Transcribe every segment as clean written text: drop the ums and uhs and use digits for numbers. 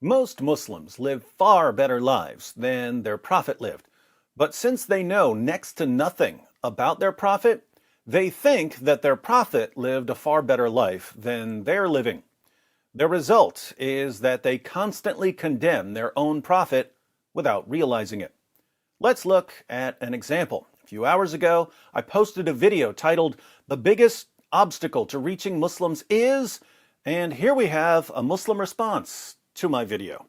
Most Muslims live far better lives than their prophet lived. But since they know next to nothing about their prophet, they think that their prophet lived a far better life than they're living. The result is that they constantly condemn their own prophet without realizing it. Let's look at an example. A few hours ago, I posted a video titled, "The Biggest Obstacle to Reaching Muslims Is," and here we have a Muslim response to my video.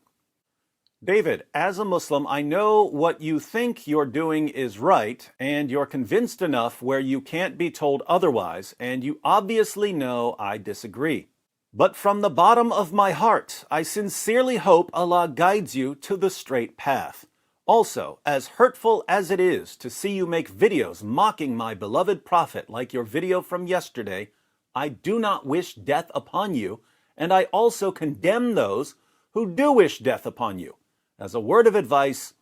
David, as a Muslim, I know what you think you're doing is right, and you're convinced enough where you can't be told otherwise, and you obviously know I disagree. But from the bottom of my heart, I sincerely hope Allah guides you to the straight path. Also, as hurtful as it is to see you make videos mocking my beloved Prophet like your video from yesterday, I do not wish death upon you, and I also condemn those who do wish death upon you. As a word of advice,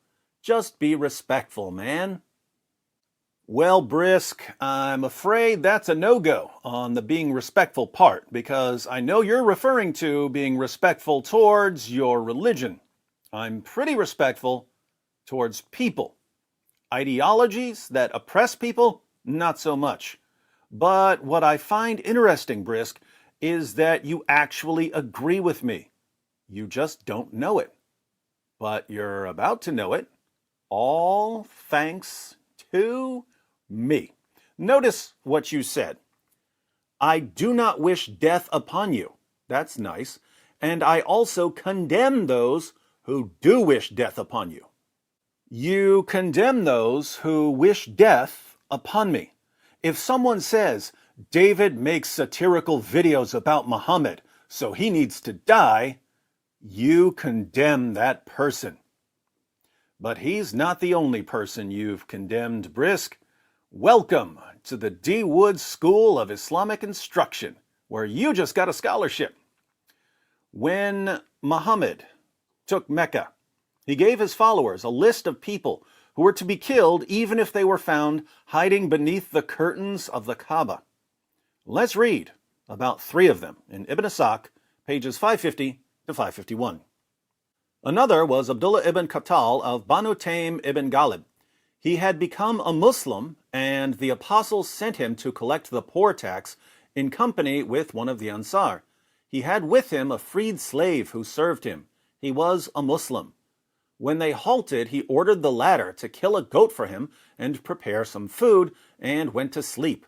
just be respectful, man. Well, Brisk, I'm afraid that's a no-go on the being respectful part, because I know you're referring to being respectful towards your religion. I'm pretty respectful towards people. Ideologies that oppress people, not so much. But what I find interesting, Brisk, is that you actually agree with me. You just don't know it. But you're about to know it, all thanks to me. Notice what you said. I do not wish death upon you. That's nice. And I also condemn those who do wish death upon you. You condemn those who wish death upon me. If someone says, David makes satirical videos about Muhammad, so he needs to die, you condemn that person. But he's not the only person you've condemned, Brisk. Welcome to the D. Wood School of Islamic Instruction, where you just got a scholarship. When Muhammad took Mecca, he gave his followers a list of people who were to be killed even if they were found hiding beneath the curtains of the Kaaba. Let's read about 3 of them in Ibn Ishaq, pages 550 to 551. Another was Abdullah ibn Qatal of Banu Taym ibn Ghalib. He had become a Muslim, and the apostles sent him to collect the poor tax in company with one of the Ansar. He had with him a freed slave who served him. He was a Muslim. When they halted, he ordered the latter to kill a goat for him and prepare some food, and went to sleep.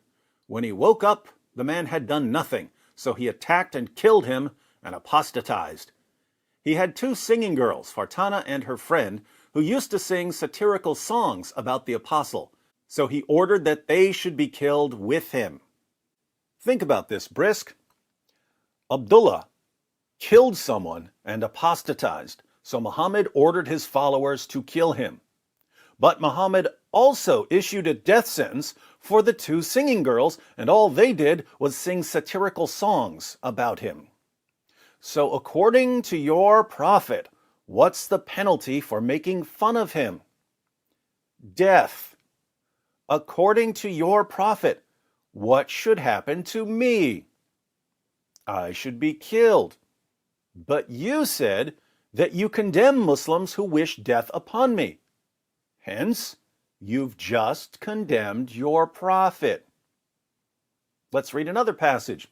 When he woke up, the man had done nothing, so he attacked and killed him and apostatized. He had 2 singing girls, Fartana and her friend, who used to sing satirical songs about the apostle, so he ordered that they should be killed with him. Think about this, Brisk. Abdullah killed someone and apostatized, so Muhammad ordered his followers to kill him. But Muhammad also issued a death sentence for the 2 singing girls, and all they did was sing satirical songs about him. So according to your prophet, what's the penalty for making fun of him? Death. According to your prophet, what should happen to me? I should be killed. But you said that you condemn Muslims who wish death upon me. Hence, you've just condemned your prophet. Let's read another passage.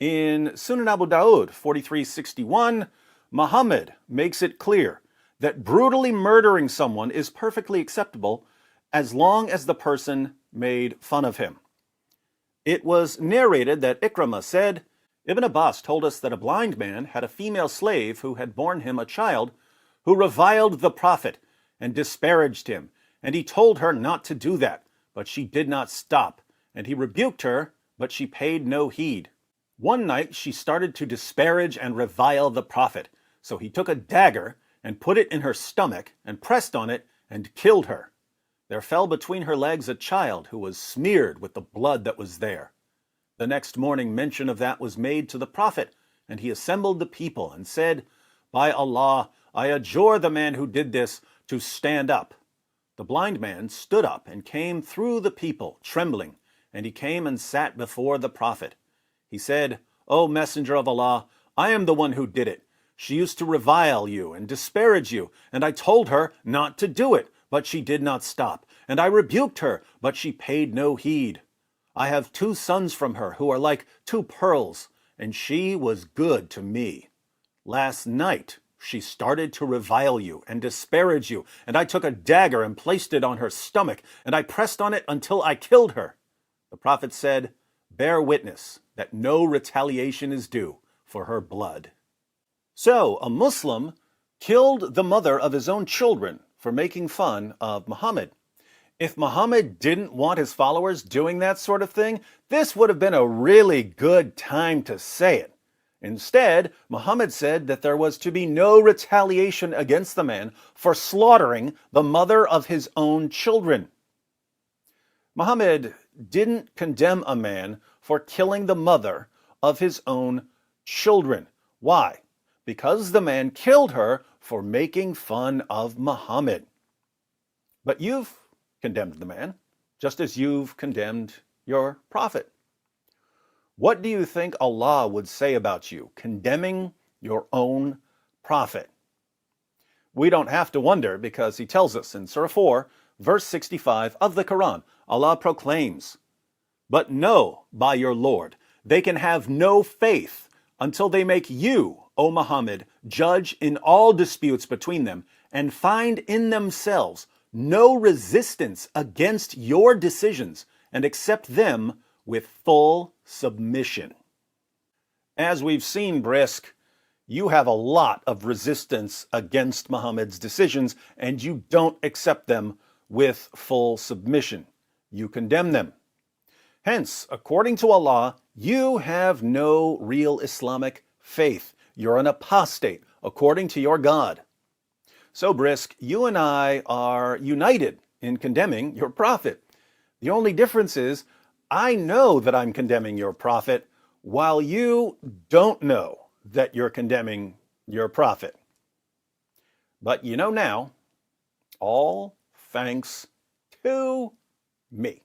In Sunan Abu Dawud 4361, Muhammad makes it clear that brutally murdering someone is perfectly acceptable as long as the person made fun of him. It was narrated that Ikramah said, Ibn Abbas told us that a blind man had a female slave who had borne him a child who reviled the Prophet and disparaged him, and he told her not to do that, but she did not stop, and he rebuked her, but she paid no heed. One night she started to disparage and revile the Prophet, so he took a dagger and put it in her stomach and pressed on it and killed her. There fell between her legs a child who was smeared with the blood that was there. The next morning mention of that was made to the Prophet, and he assembled the people and said, By Allah, I adjure the man who did this to stand up. The blind man stood up and came through the people, trembling, and he came and sat before the Prophet. He said, O Messenger of Allah, I am the one who did it. She used to revile you and disparage you, and I told her not to do it, but she did not stop. And I rebuked her, but she paid no heed. I have 2 sons from her who are like 2 pearls, and she was good to me. Last night she started to revile you and disparage you, and I took a dagger and placed it on her stomach, and I pressed on it until I killed her. The prophet said, bear witness that no retaliation is due for her blood. So a Muslim killed the mother of his own children for making fun of Muhammad. If Muhammad didn't want his followers doing that sort of thing, this would have been a really good time to say it. Instead, Muhammad said that there was to be no retaliation against the man for slaughtering the mother of his own children. Muhammad didn't condemn a man for killing the mother of his own children. Why? Because the man killed her for making fun of Muhammad. But you've condemned the man, just as you've condemned your prophet. What do you think Allah would say about you condemning your own prophet? We don't have to wonder, because he tells us in Surah 4, verse 65 of the Quran, Allah proclaims, but know by your Lord, they can have no faith until they make you, O Muhammad, judge in all disputes between them and find in themselves no resistance against your decisions and accept them with full submission. As we've seen, Brisk, you have a lot of resistance against Muhammad's decisions, and you don't accept them with full submission. You condemn them. Hence, according to Allah, you have no real Islamic faith. You're an apostate, according to your God. So, Brisk, you and I are united in condemning your prophet. The only difference is, I know that I'm condemning your prophet, while you don't know that you're condemning your prophet. But you know now, all thanks to me.